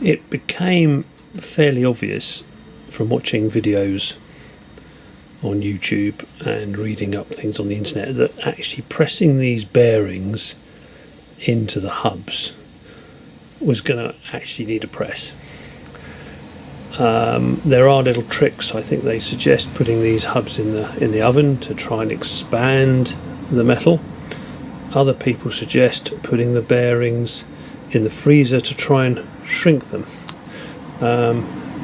It became fairly obvious from watching videos on YouTube and reading up things on the internet that actually pressing these bearings into the hubs was going to actually need a press. There are little tricks. I think they suggest putting these hubs in the oven to try and expand the metal. Other people suggest putting the bearings in the freezer to try and shrink them.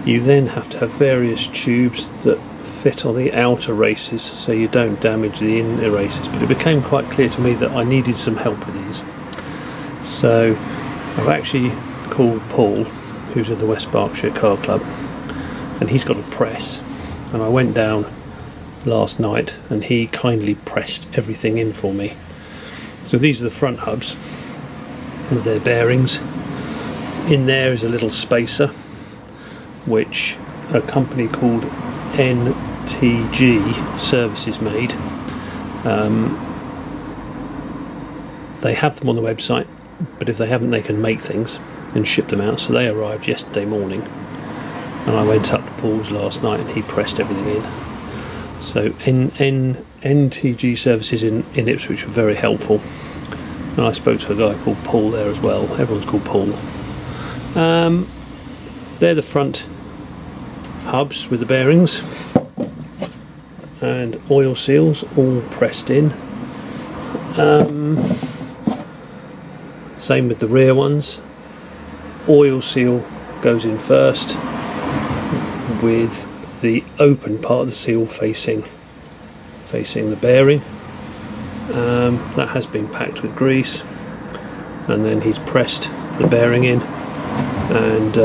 You then have to have various tubes that fit on the outer races so you don't damage the inner races, but it became quite clear to me that I needed some help with these. So I've actually called Paul, who's in the West Berkshire Car Club, and he's got a press, and I went down last night and he kindly pressed everything in for me. So these are the front hubs with their bearings. In there is a little spacer which a company called NTG Services made. They have them on the website, but if they haven't, they can make things and ship them out. So they arrived yesterday morning, and I went up to Paul's last night and he pressed everything in. So NTG Services in Ipswich were very helpful, and I spoke to a guy called Paul there as well. Everyone's called Paul. They're the front hubs with the bearings and oil seals all pressed in. Same with the rear ones. Oil seal goes in first with the open part of the seal facing the bearing. That has been packed with grease, and then he's pressed the bearing in, and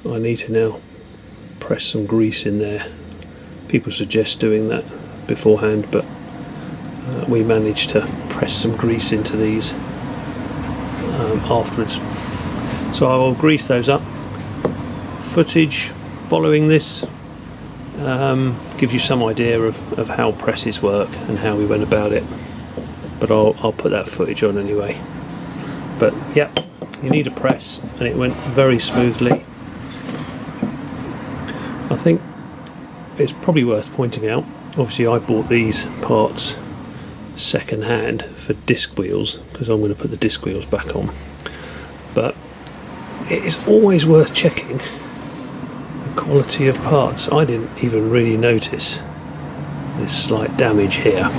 I need to now press some grease in there. People suggest doing that beforehand, but we managed to press some grease into these afterwards. So I will grease those up. Footage following this gives you some idea of how presses work and how we went about it, but I'll put that footage on anyway. But yeah, you need a press, and it went very smoothly. I think it's probably worth pointing out, obviously I bought these parts second hand for disc wheels because I'm going to put the disc wheels back on, but it is always worth checking the quality of parts. I didn't even really notice this slight damage here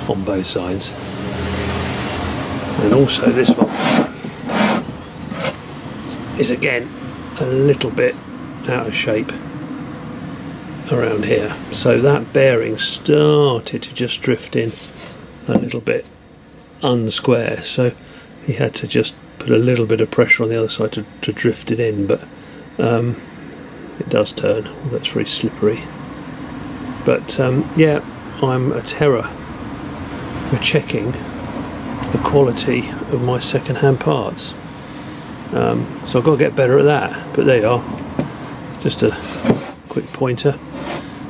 on both sides, and also this one is again a little bit out of shape around here, so that bearing started to just drift in a little bit unsquare, so he had to just put a little bit of pressure on the other side to drift it in, but it does turn. That's very slippery, but yeah, I'm a terror for checking the quality of my second-hand parts, so I've got to get better at that. But there you are, just a quick pointer.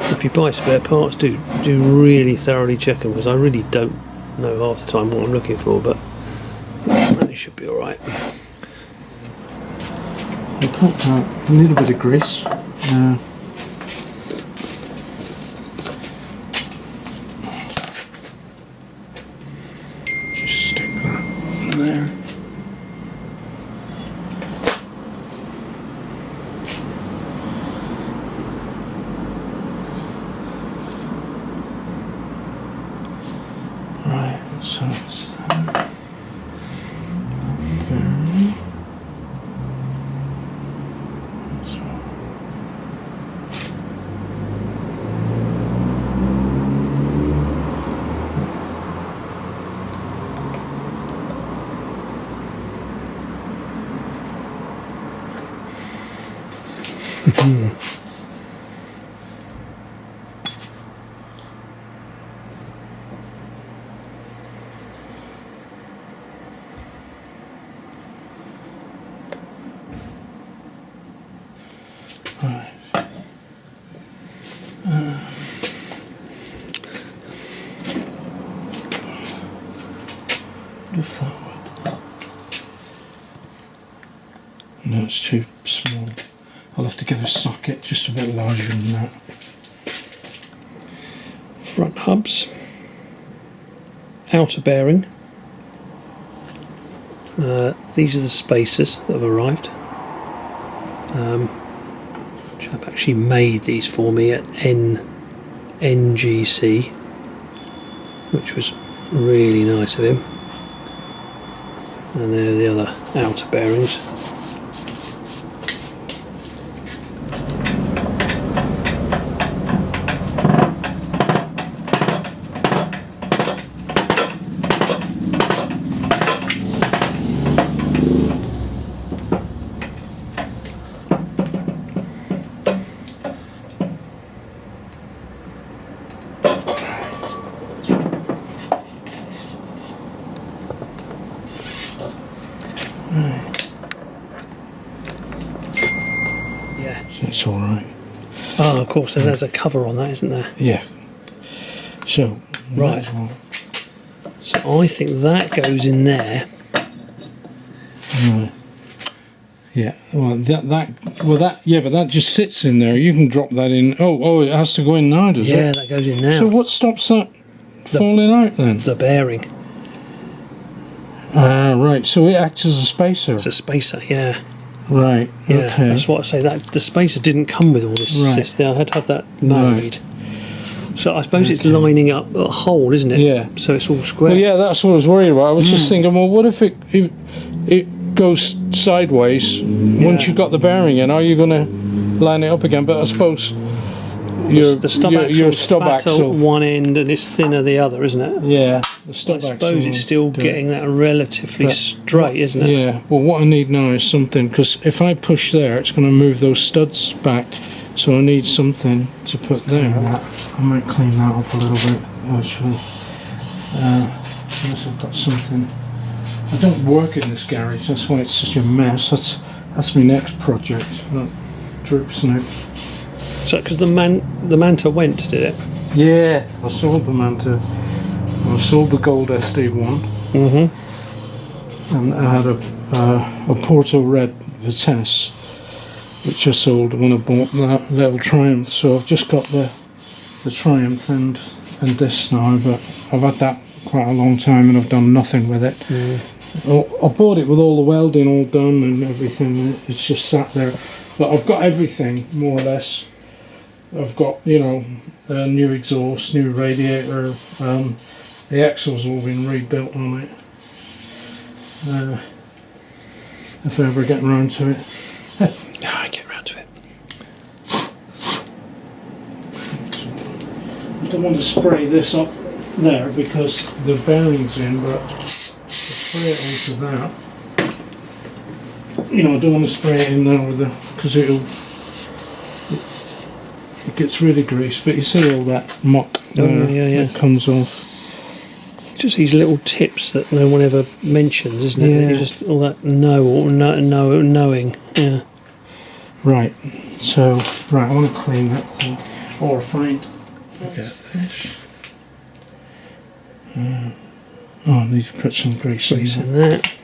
If you buy spare parts, do really thoroughly check them, because I really don't know half the time what I'm looking for, but it should be alright. You put a little bit of grease. Just stick that in there. Right, so it's right. If that would. No, it's too small. I'll have to get a socket just a bit larger than that. Front hubs. Outer bearing. These are the spacers that have arrived. Chap actually made these for me at NGC, which was really nice of him. And there are the other outer bearings. Yeah. So it's all right. Oh, of course, there's a cover on that, isn't there? Yeah. So Right. So I think that goes in there. Right. Yeah. Well, but that just sits in there. You can drop that in. Oh, it has to go in now, does Yeah, it? that goes in now. So what stops that falling out then? The bearing. Right. So it acts as a spacer. It's a spacer, yeah. Right. Yeah, Okay. that's what I say. That the spacer didn't come with all this. Right. This thing. I had to have that made. So I suppose it's lining up a hole, isn't it? Yeah. So it's all square. Well, yeah, that's what I was worried about. I was just thinking, well, what if it goes sideways once you've got the bearing in? Are you going to line it up again? But I suppose The stub axle's fatter one end and it's thinner the other, isn't it? Yeah, the stub I axle. suppose it's still do it. getting that relatively But straight, isn't it? Yeah. Well, what I need now is something, because if I push there, it's going to move those studs back. So I need something to put there. I might clean that up a little bit, actually. Unless I've got something. I don't work in this garage, that's why it's such a mess. That's my next project. That droops now. So because the Manta went, did it? Yeah, I sold the Manta. I sold the Gold SD1. Mm-hmm. And I had a Porto Red Vitesse, which I sold when I bought that little Triumph. So I've just got the Triumph and this now, but I've had that quite a long time and I've done nothing with it. I bought it with all the welding all done and everything. It's just sat there, but I've got everything more or less. I've got, a new exhaust, new radiator. The axle's all been rebuilt on it. If I ever get around to it. I get round to it. I don't want to spray this up there because the bearing's in, but I'll spray it onto that. I don't want to spray it in there because it gets really greased. But you see all that muck that comes off. Just these little tips that no one ever mentions, isn't it? Yeah. You just all that knowing. Yeah. Right. So I want to clean that thing or find. Forget this. I need to put some grease in Grease there. in that.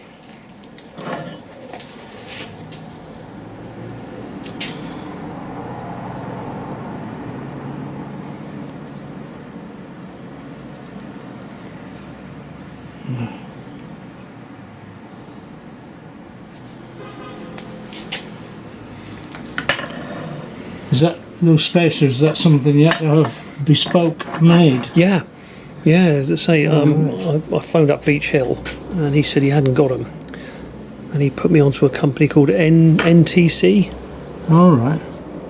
Is that those spacers? Is that something you have to have bespoke made? Yeah. Yeah, as I say, I phoned up Beach Hill and he said he hadn't got them. And he put me onto a company called NTC. All right.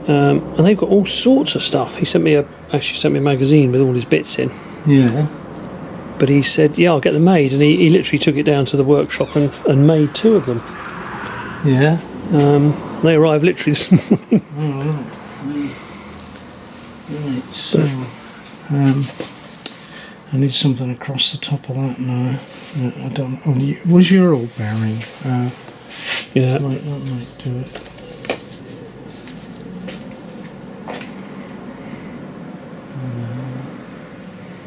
And they've got all sorts of stuff. He sent me a magazine with all his bits in. Yeah. But he said, yeah, I'll get them made. And he literally took it down to the workshop and made 2 of them. Yeah. They arrived literally this morning. All right. Right. So, I need something across the top of that now. I don't. Was your old bearing? Yeah. That might do it.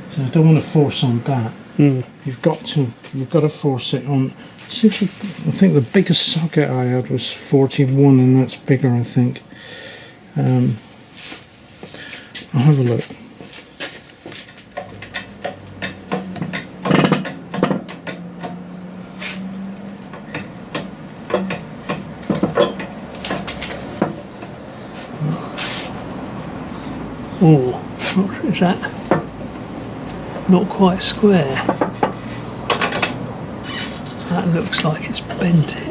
So I don't want to force on that. You've got to force it on See if you, I think the biggest socket I had was 41, and that's bigger, I think. I'll have a look. Oh, is that not quite square? That looks like it's bent it.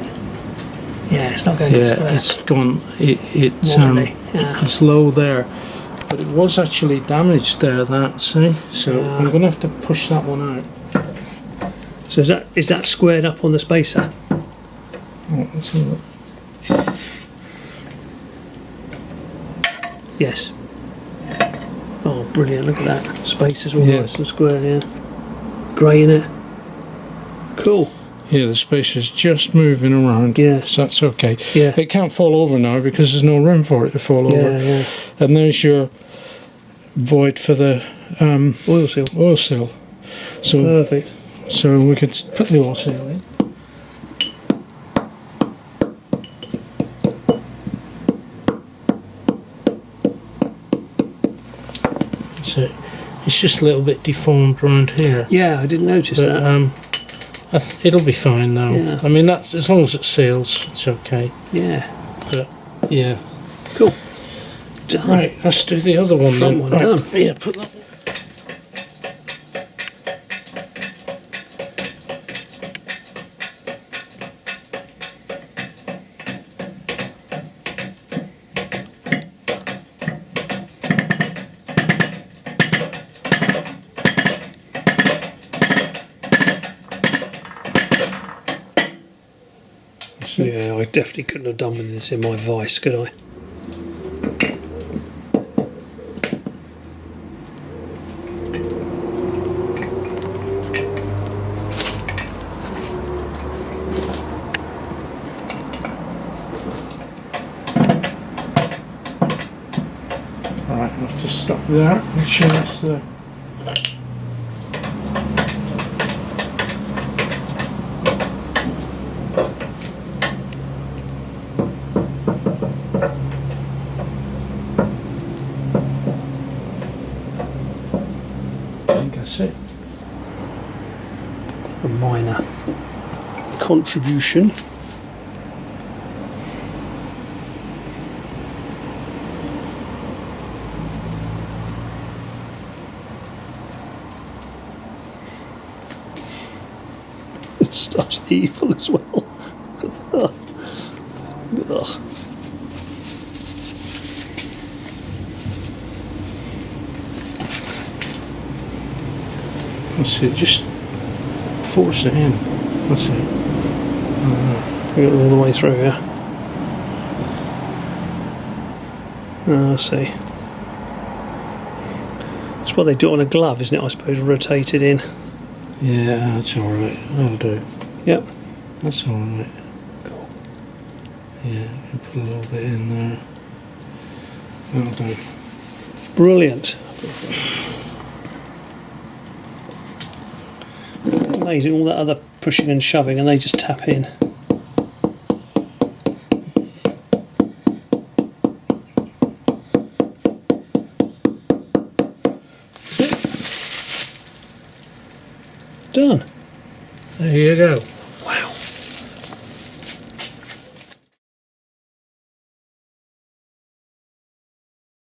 Yeah, it's not going Yeah, square. it's gone. Wobbly, yeah. It's low there, but it was actually damaged there. That see, so I'm going to have to push that one out. So is that squared up on the spacer? Oh, let's have a look. Yes. Oh, brilliant! Look at that. Spacer's all Yeah. nice and square. Yeah. Grey in it. Cool. Yeah, the spacer's just moving around. Yeah. So that's okay. Yeah. It can't fall over now because there's no room for it to fall over. Yeah. And there's your void for the Oil seal. oil seal. So Perfect. so we could put the oil seal in. So it's just a little bit deformed around here. Yeah, I didn't notice But that. it'll be fine now. Yeah. I mean, that's as long as it seals, it's okay. Yeah. But yeah. Cool. Done. Right, let's do the other one Front then. one Right, done. yeah, put that. Yeah, I definitely couldn't have done with this in my vice, could I? Right, I'll have to stop there and show us the. I think that's it. A minor contribution. It's such evil as well. Ugh. That's it, just force it in. That's it. We got it all the way through, yeah. I see. It's what they do on a glove, isn't it? I suppose rotated in. Yeah, that's alright. That'll do. Yep. That's alright. Cool. Yeah, you put a little bit in there. That'll do. Brilliant. Amazing, all that other pushing and shoving, and they just tap in. Done. There you go.